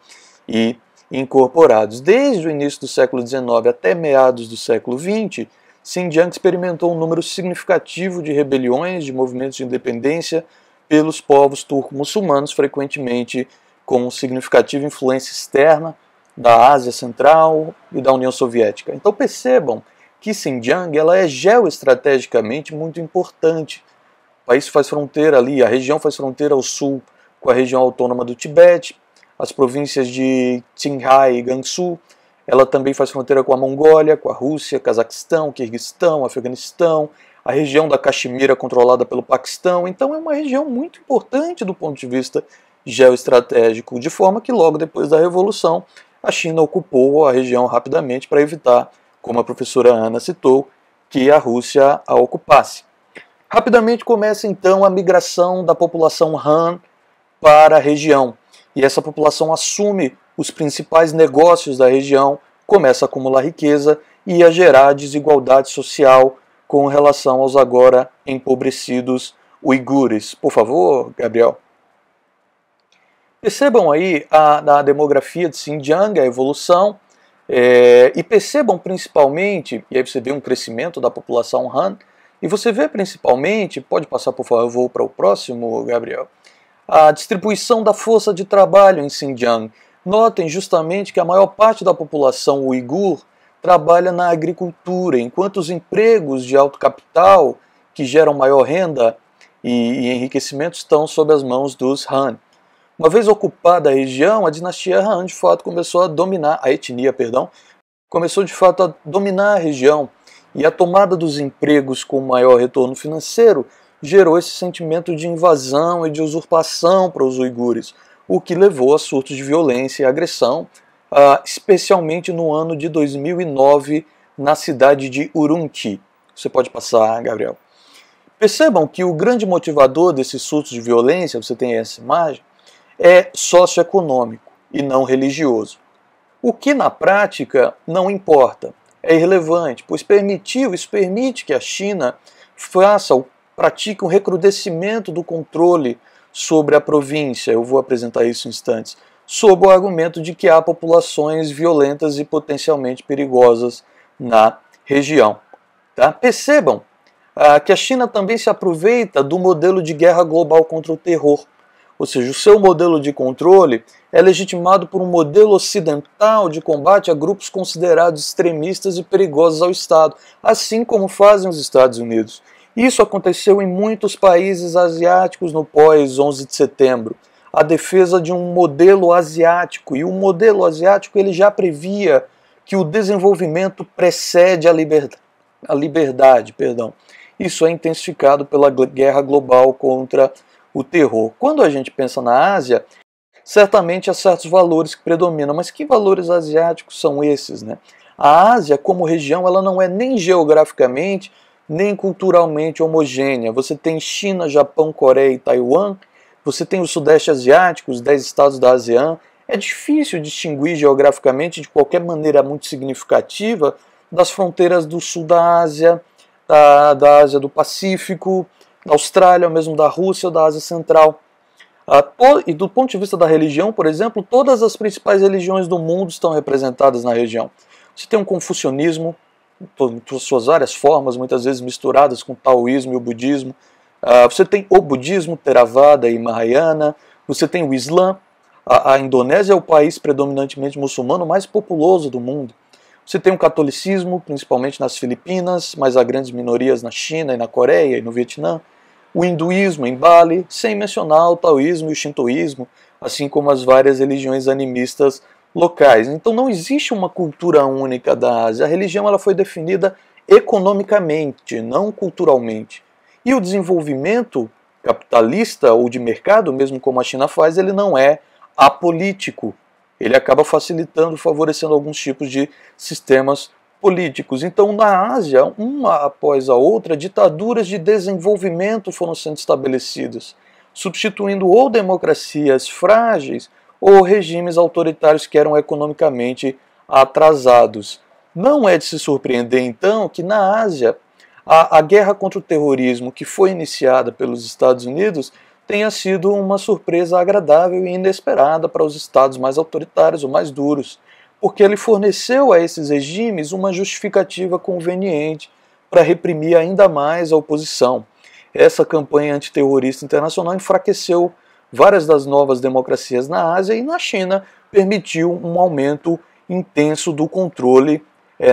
S1: e incorporados. Desde o início do século XIX até meados do século XX, Xinjiang experimentou um número significativo de rebeliões, de movimentos de independência pelos povos turco-muçulmanos, frequentemente com significativa influência externa da Ásia Central e da União Soviética. Então percebam que Xinjiang ela é geoestrategicamente muito importante. O país faz fronteira ali, a região faz fronteira ao sul com a região autônoma do Tibete, as províncias de Qinghai e Gansu. Ela também faz fronteira com a Mongólia, com a Rússia, Cazaquistão, Quirguistão, Afeganistão, a região da Caxemira controlada pelo Paquistão. Então é uma região muito importante do ponto de vista geoestratégico, de forma que logo depois da Revolução a China ocupou a região rapidamente para evitar, como a professora Ana citou, que a Rússia a ocupasse. Rapidamente começa então a migração da população Han para a região, e essa população assume os principais negócios da região, começa a acumular riqueza e a gerar desigualdade social com relação aos agora empobrecidos uigures. Por favor, Gabriel. Percebam aí a demografia de Xinjiang, a evolução, e percebam principalmente, e aí você vê um crescimento da população Han, e você vê principalmente, pode passar por favor para o próximo, Gabriel, a distribuição da força de trabalho em Xinjiang. Notem justamente que a maior parte da população uigur trabalha na agricultura, enquanto os empregos de alto capital, que geram maior renda e enriquecimento, estão sob as mãos dos Han. Uma vez ocupada a região, a dinastia Han de fato começou a dominar, a etnia, começou de fato a dominar a região, e a tomada dos empregos com maior retorno financeiro gerou esse sentimento de invasão e de usurpação para os uigures, o que levou a surtos de violência e agressão, especialmente no ano de 2009, na cidade de Urumqi. Você pode passar, Gabriel. Percebam que o grande motivador desses surtos de violência, você tem essa imagem, é socioeconômico e não religioso. O que na prática não importa, é irrelevante, pois isso permite que a China pratique um recrudescimento do controle sobre a província. Eu vou apresentar isso em instantes, sob o argumento de que há populações violentas e potencialmente perigosas na região. Tá? Percebam que a China também se aproveita do modelo de guerra global contra o terror. Ou seja, o seu modelo de controle é legitimado por um modelo ocidental de combate a grupos considerados extremistas e perigosos ao Estado, assim como fazem os Estados Unidos. Isso aconteceu em muitos países asiáticos no pós-11 de setembro. A defesa de um modelo asiático, e o modelo asiático ele já previa que o desenvolvimento precede a liberdade. Isso é intensificado pela guerra global contra o terror. Quando a gente pensa na Ásia, certamente há certos valores que predominam, mas que valores asiáticos são esses, né? A Ásia, como região, ela não é nem geograficamente, nem culturalmente homogênea. Você tem China, Japão, Coreia e Taiwan, você tem o Sudeste Asiático, os 10 estados da ASEAN. É difícil distinguir geograficamente, de qualquer maneira muito significativa, das fronteiras do sul da Ásia, da Ásia do Pacífico, da Austrália, ou mesmo da Rússia ou da Ásia Central. E do ponto de vista da religião, por exemplo, todas as principais religiões do mundo estão representadas na região. Você tem o confucionismo, em suas várias formas, muitas vezes misturadas com o taoísmo e o budismo. Você tem o budismo, Theravada e Mahayana, você tem o Islã. A Indonésia é o país predominantemente muçulmano mais populoso do mundo. Você tem o catolicismo, principalmente nas Filipinas, mas há grandes minorias na China e na Coreia e no Vietnã. O hinduísmo em Bali, sem mencionar o taoísmo e o shintoísmo, assim como as várias religiões animistas locais. Então não existe uma cultura única da Ásia. A religião ela foi definida economicamente, não culturalmente. E o desenvolvimento capitalista ou de mercado, mesmo como a China faz, ele não é apolítico. Ele acaba facilitando, favorecendo alguns tipos de sistemas políticos. Então, na Ásia, uma após a outra, ditaduras de desenvolvimento foram sendo estabelecidas, substituindo ou democracias frágeis ou regimes autoritários que eram economicamente atrasados. Não é de se surpreender, então, que na Ásia a guerra contra o terrorismo que foi iniciada pelos Estados Unidos tenha sido uma surpresa agradável e inesperada para os estados mais autoritários ou mais duros, porque ele forneceu a esses regimes uma justificativa conveniente para reprimir ainda mais a oposição. Essa campanha antiterrorista internacional enfraqueceu várias das novas democracias na Ásia e na China permitiu um aumento intenso do controle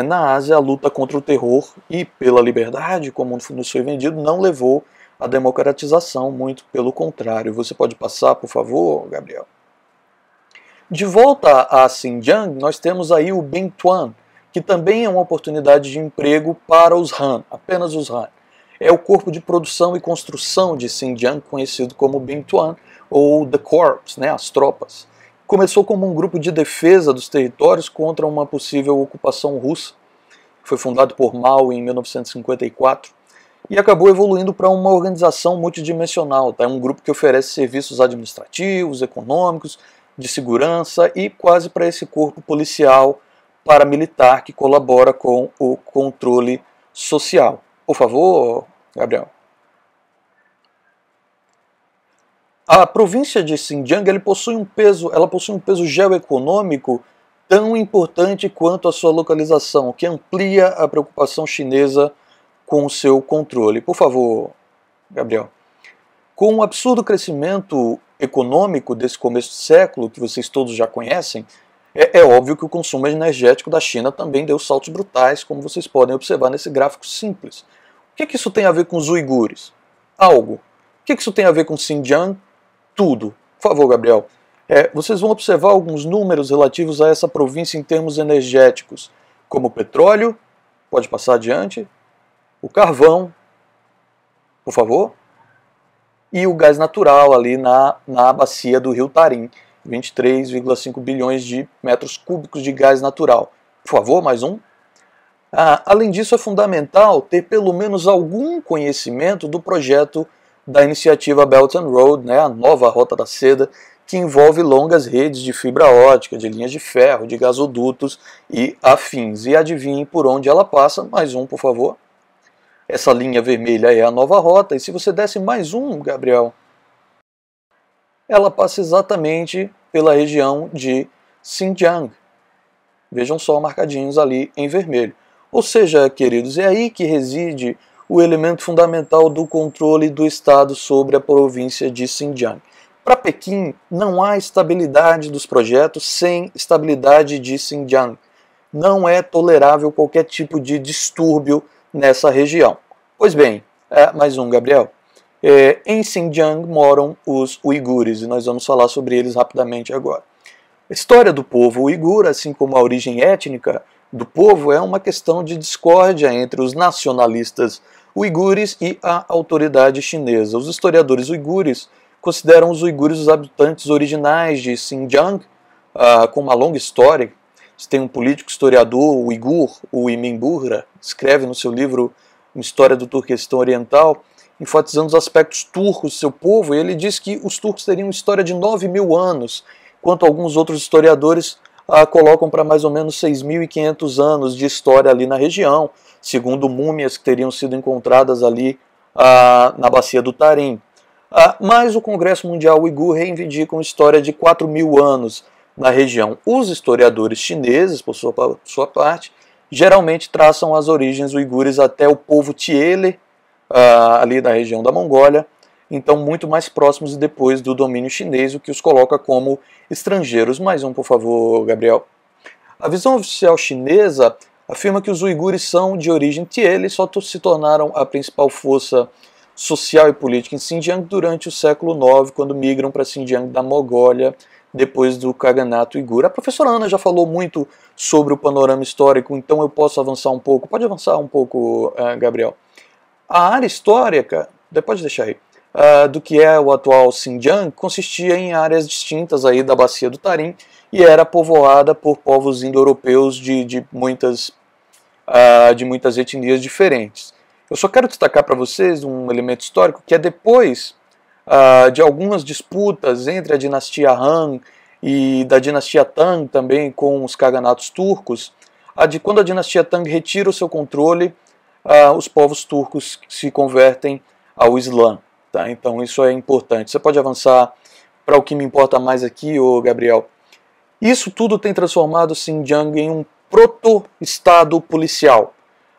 S1: na Ásia. A luta contra o terror e pela liberdade, como nos foi vendido, não levou à democratização, muito pelo contrário. Você pode passar, por favor, Gabriel? De volta a Xinjiang, nós temos aí o Binthuan, que também é uma oportunidade de emprego para os Han, apenas os Han. É o corpo de produção e construção de Xinjiang, conhecido como Binthuan, ou The Corps, as tropas. Começou como um grupo de defesa dos territórios contra uma possível ocupação russa. Foi fundado por Mao em 1954 e acabou evoluindo para uma organização multidimensional. É um grupo que oferece serviços administrativos, econômicos, de segurança e quase para esse corpo policial paramilitar que colabora com o controle social. Por favor, Gabriel. A província de Xinjiang ela possui um peso geoeconômico tão importante quanto a sua localização, que amplia a preocupação chinesa com o seu controle. Por favor, Gabriel. Com o absurdo crescimento econômico desse começo de século, que vocês todos já conhecem, é óbvio que o consumo energético da China também deu saltos brutais, como vocês podem observar nesse gráfico simples. O que isso tem a ver com os uigures? Algo. O que isso tem a ver com Xinjiang? Tudo. Por favor, Gabriel. Vocês vão observar alguns números relativos a essa província em termos energéticos, como o petróleo, pode passar adiante, o carvão, por favor, e o gás natural ali na bacia do rio Tarim, 23,5 bilhões de metros cúbicos de gás natural. Por favor, mais um. Além disso, é fundamental ter pelo menos algum conhecimento do projeto da iniciativa Belt and Road, a nova Rota da Seda, que envolve longas redes de fibra ótica, de linhas de ferro, de gasodutos e afins. E adivinhem por onde ela passa. Mais um, por favor. Essa linha vermelha é a nova rota, e se você desse mais um, Gabriel, ela passa exatamente pela região de Xinjiang. Vejam só marcadinhos ali em vermelho. Ou seja, queridos, é aí que reside o elemento fundamental do controle do Estado sobre a província de Xinjiang. Para Pequim, não há estabilidade dos projetos sem estabilidade de Xinjiang. Não é tolerável qualquer tipo de distúrbio nessa região. Pois bem, mais um, Gabriel. Em Xinjiang moram os uigures, e nós vamos falar sobre eles rapidamente agora. A história do povo uigur, assim como a origem étnica do povo, é uma questão de discórdia entre os nacionalistas uigures e a autoridade chinesa. Os historiadores uigures consideram os uigures os habitantes originais de Xinjiang, com uma longa história. Tem um político historiador uigur, o Emin Buhra, escreve no seu livro Uma História do Turquestão Oriental, enfatizando os aspectos turcos do seu povo, e ele diz que os turcos teriam uma história de 9.000 anos, enquanto alguns outros historiadores colocam para mais ou menos 6.500 anos de história ali na região, segundo múmias que teriam sido encontradas ali na bacia do Tarim. Mas o Congresso Mundial Uigur reivindica uma história de 4.000 anos na região. Os historiadores chineses, por sua parte, geralmente traçam as origens uigures até o povo Tiele, ali da região da Mongólia, então muito mais próximos depois do domínio chinês, o que os coloca como estrangeiros. Mais um, por favor, Gabriel. A visão oficial chinesa afirma que os uigures são de origem Tiele e só se tornaram a principal força social e política em Xinjiang durante o século IX, quando migram para Xinjiang da Mongólia, depois do Kaganato Uigur. A professora Ana já falou muito sobre o panorama histórico, então eu posso avançar um pouco. Pode avançar um pouco, Gabriel. A área histórica, pode deixar aí, do que é o atual Xinjiang, consistia em áreas distintas aí da bacia do Tarim e era povoada por povos indo-europeus de muitas etnias diferentes. Eu só quero destacar para vocês um elemento histórico que é depois de algumas disputas entre a dinastia Han e da dinastia Tang também com os kaganatos turcos, quando a dinastia Tang retira o seu controle, os povos turcos se convertem ao Islã. Tá? Então isso é importante. Você pode avançar para o que me importa mais aqui, Gabriel. Isso tudo tem transformado Xinjiang em um proto-estado policial,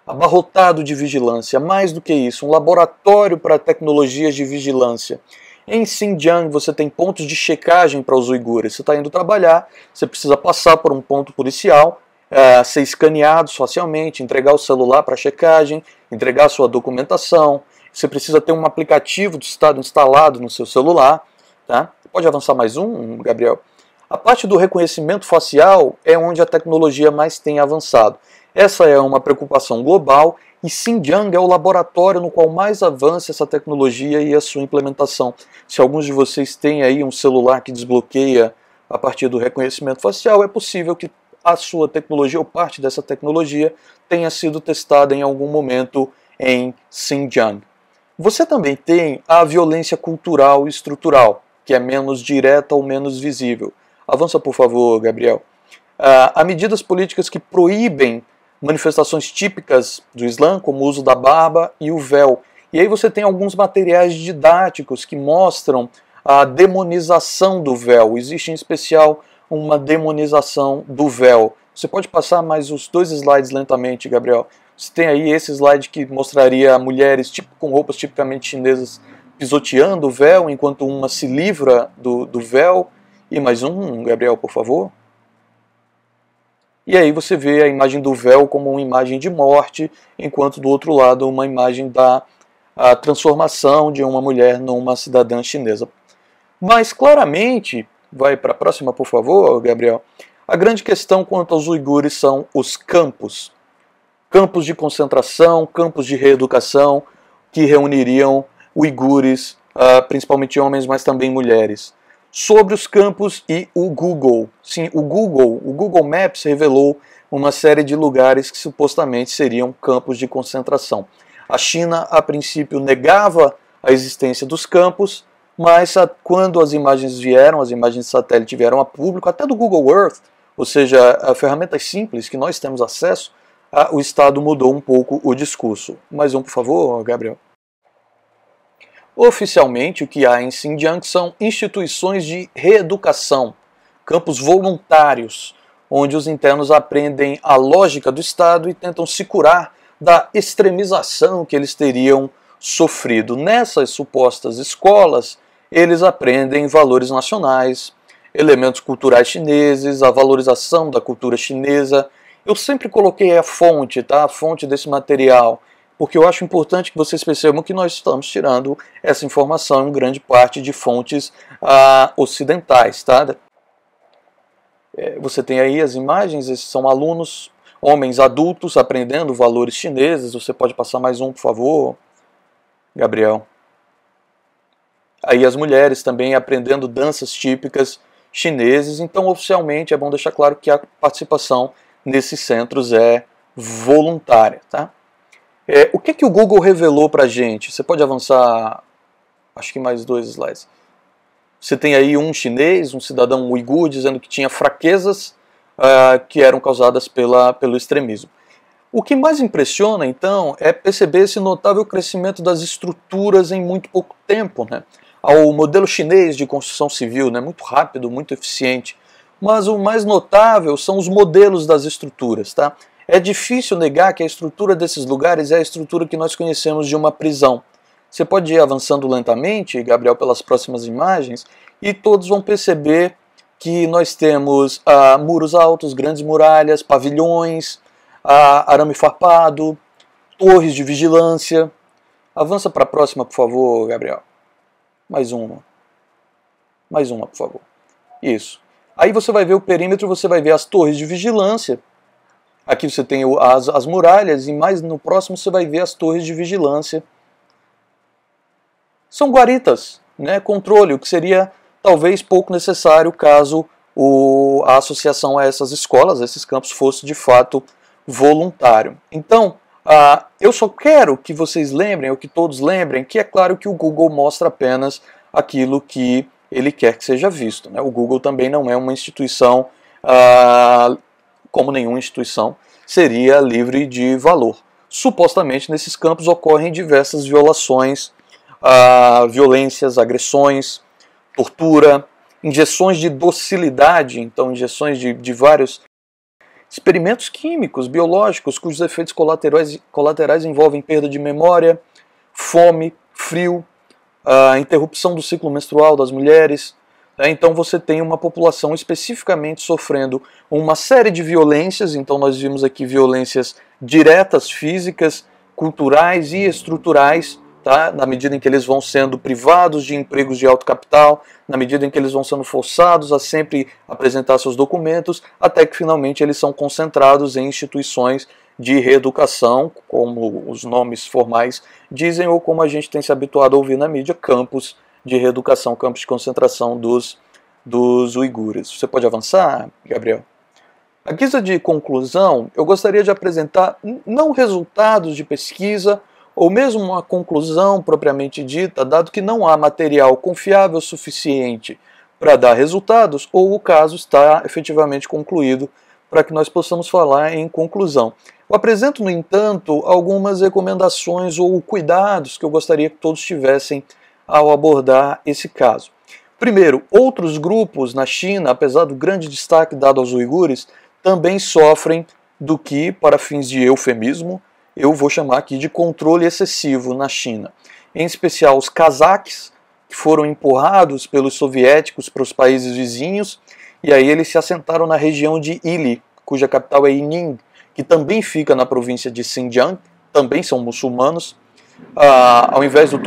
S1: abarrotado de vigilância. Mais do que isso, um laboratório para tecnologias de vigilância. Em Xinjiang você tem pontos de checagem para os uigures. Você está indo trabalhar, você precisa passar por um ponto policial, ser escaneado facialmente, entregar o celular para checagem, entregar sua documentação. Você precisa ter um aplicativo do Estado instalado no seu celular. Tá? Pode avançar mais um, Gabriel? A parte do reconhecimento facial é onde a tecnologia mais tem avançado. Essa é uma preocupação global e Xinjiang é o laboratório no qual mais avança essa tecnologia e a sua implementação. Se alguns de vocês têm aí um celular que desbloqueia a partir do reconhecimento facial, é possível que a sua tecnologia ou parte dessa tecnologia tenha sido testada em algum momento em Xinjiang. Você também tem a violência cultural e estrutural, que é menos direta ou menos visível. Avança, por favor, Gabriel. Há medidas políticas que proíbem manifestações típicas do Islã, como o uso da barba e o véu. E aí você tem alguns materiais didáticos que mostram a demonização do véu. Existe, em especial, uma demonização do véu. Você pode passar mais os 2 slides lentamente, Gabriel. Você tem aí esse slide que mostraria mulheres com roupas tipicamente chinesas pisoteando o véu, enquanto uma se livra do véu. E mais um, Gabriel, por favor. E aí você vê a imagem do véu como uma imagem de morte, enquanto do outro lado uma imagem da transformação de uma mulher numa cidadã chinesa. Mas claramente, vai para a próxima, por favor, Gabriel, a grande questão quanto aos uigures são os campos. Campos de concentração, campos de reeducação, que reuniriam uigures, principalmente homens, mas também mulheres. Sobre os campos e o Google. Sim, o Google Maps revelou uma série de lugares que supostamente seriam campos de concentração. A China, a princípio, negava a existência dos campos, mas quando as imagens de satélite vieram a público, até do Google Earth, ou seja, ferramentas simples que nós temos acesso, o Estado mudou um pouco o discurso. Mais um, por favor, Gabriel. Oficialmente, o que há em Xinjiang são instituições de reeducação, campos voluntários, onde os internos aprendem a lógica do Estado e tentam se curar da extremização que eles teriam sofrido. Nessas supostas escolas, eles aprendem valores nacionais, elementos culturais chineses, a valorização da cultura chinesa. Eu sempre coloquei a fonte, tá? A fonte desse material, porque eu acho importante que vocês percebam que nós estamos tirando essa informação em grande parte de fontes ocidentais. Tá? Você tem aí as imagens, esses são alunos, homens adultos, aprendendo valores chineses. Você pode passar mais um, por favor, Gabriel. Aí as mulheres também aprendendo danças típicas chineses. Então, oficialmente, é bom deixar claro que a participação nesses centros é voluntária. Tá? O que o Google revelou para a gente? Você pode avançar, acho que mais 2 slides. Você tem aí um chinês, um cidadão uigur, dizendo que tinha fraquezas que eram causadas pelo extremismo. O que mais impressiona, então, é perceber esse notável crescimento das estruturas em muito pouco tempo, né? Ao modelo chinês de construção civil, né? Muito rápido, muito eficiente. Mas o mais notável são os modelos das estruturas. Tá? É difícil negar que a estrutura desses lugares é a estrutura que nós conhecemos de uma prisão. Você pode ir avançando lentamente, Gabriel, pelas próximas imagens, e todos vão perceber que nós temos muros altos, grandes muralhas, pavilhões, arame farpado, torres de vigilância. Avança para a próxima, por favor, Gabriel. Mais uma. Mais uma, por favor. Isso. Aí você vai ver o perímetro, você vai ver as torres de vigilância. Aqui você tem as muralhas e mais no próximo você vai ver as torres de vigilância. São guaritas, né? Controle, o que seria talvez pouco necessário caso a associação a essas escolas, a esses campos, fosse de fato voluntário. Então, eu só quero que vocês lembrem, ou que todos lembrem, que é claro que o Google mostra apenas aquilo que ele quer que seja visto, né? O Google também não é uma instituição, como nenhuma instituição, seria livre de valor. Supostamente, nesses campos ocorrem diversas violações, violências, agressões, tortura, injeções de docilidade, então injeções de vários experimentos químicos, biológicos, cujos efeitos colaterais envolvem perda de memória, fome, frio, a interrupção do ciclo menstrual das mulheres. Então você tem uma população especificamente sofrendo uma série de violências. Então nós vimos aqui violências diretas, físicas, culturais e estruturais, tá? Na medida em que eles vão sendo privados de empregos de alto capital, na medida em que eles vão sendo forçados a sempre apresentar seus documentos, até que finalmente eles são concentrados em instituições de reeducação, como os nomes formais dizem, ou como a gente tem se habituado a ouvir na mídia, campos de reeducação, campos de concentração dos uigures. Você pode avançar, Gabriel? À guisa de conclusão, eu gostaria de apresentar não resultados de pesquisa, ou mesmo uma conclusão propriamente dita, dado que não há material confiável suficiente para dar resultados, ou o caso está efetivamente concluído para que nós possamos falar em conclusão. Eu apresento, no entanto, algumas recomendações ou cuidados que eu gostaria que todos tivessem ao abordar esse caso. Primeiro, outros grupos na China, apesar do grande destaque dado aos uigures, também sofrem do que, para fins de eufemismo, eu vou chamar aqui de controle excessivo na China. Em especial os cazaques, que foram empurrados pelos soviéticos para os países vizinhos, e aí eles se assentaram na região de Ili, cuja capital é Ining, que também fica na província de Xinjiang, também são muçulmanos. Ao invés do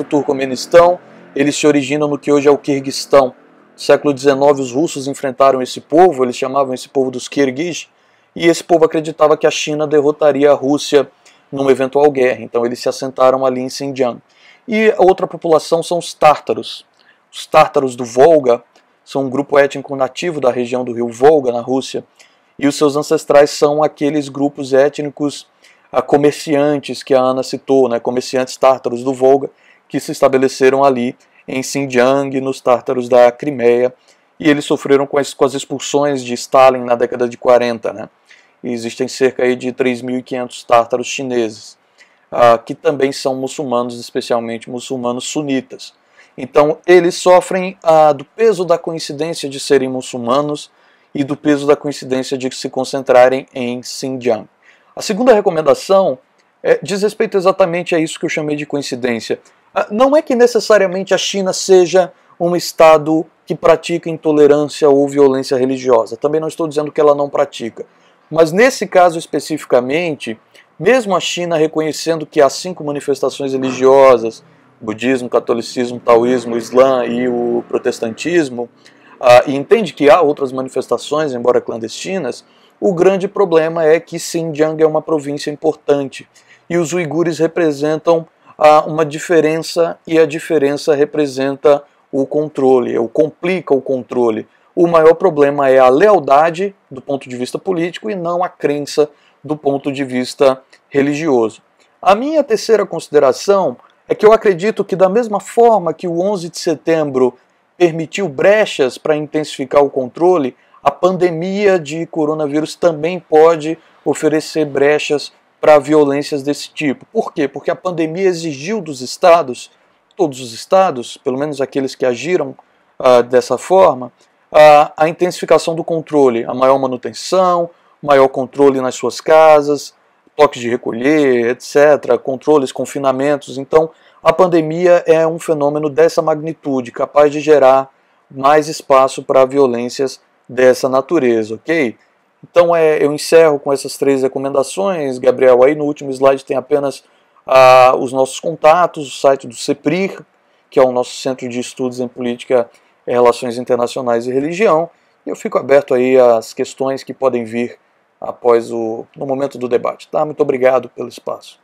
S1: Turcomenistão, eles se originam no que hoje é o Quirguistão. No século XIX, os russos enfrentaram esse povo, eles chamavam esse povo dos Kirguis, e esse povo acreditava que a China derrotaria a Rússia numa eventual guerra, então eles se assentaram ali em Xinjiang. E a outra população são os tártaros. Os tártaros do Volga são um grupo étnico nativo da região do rio Volga, na Rússia, e os seus ancestrais são aqueles grupos étnicos comerciantes que a Ana citou, né, comerciantes tártaros do Volga, que se estabeleceram ali em Xinjiang, nos tártaros da Crimeia, e eles sofreram com as expulsões de Stalin na década de 40. Né? E existem cerca aí de 3.500 tártaros chineses, que também são muçulmanos, especialmente muçulmanos sunitas. Então eles sofrem do peso da coincidência de serem muçulmanos e do peso da coincidência de se concentrarem em Xinjiang. A segunda recomendação diz respeito exatamente a isso que eu chamei de coincidência. Não é que necessariamente a China seja um Estado que pratica intolerância ou violência religiosa. Também não estou dizendo que ela não pratica. Mas nesse caso especificamente, mesmo a China reconhecendo que há 5 manifestações religiosas, budismo, catolicismo, taoísmo, islã e o protestantismo, e entende que há outras manifestações, embora clandestinas, o grande problema é que Xinjiang é uma província importante e os uigures representam uma diferença, e a diferença representa o controle, ou complica o controle. O maior problema é a lealdade do ponto de vista político e não a crença do ponto de vista religioso. A minha terceira consideração é que eu acredito que da mesma forma que o 11 de setembro permitiu brechas para intensificar o controle, a pandemia de coronavírus também pode oferecer brechas para violências desse tipo. Por quê? Porque a pandemia exigiu dos estados, todos os estados, pelo menos aqueles que agiram dessa forma, a intensificação do controle, a maior manutenção, maior controle nas suas casas, toques de recolher, etc., controles, confinamentos. Então, a pandemia é um fenômeno dessa magnitude, capaz de gerar mais espaço para violências dessa natureza, ok? Então eu encerro com essas 3 recomendações, Gabriel. Aí no último slide tem apenas os nossos contatos, o site do CEPRIR, que é o nosso Centro de Estudos em Política, Relações Internacionais e Religião. E eu fico aberto aí às questões que podem vir no momento do debate. Tá? Muito obrigado pelo espaço.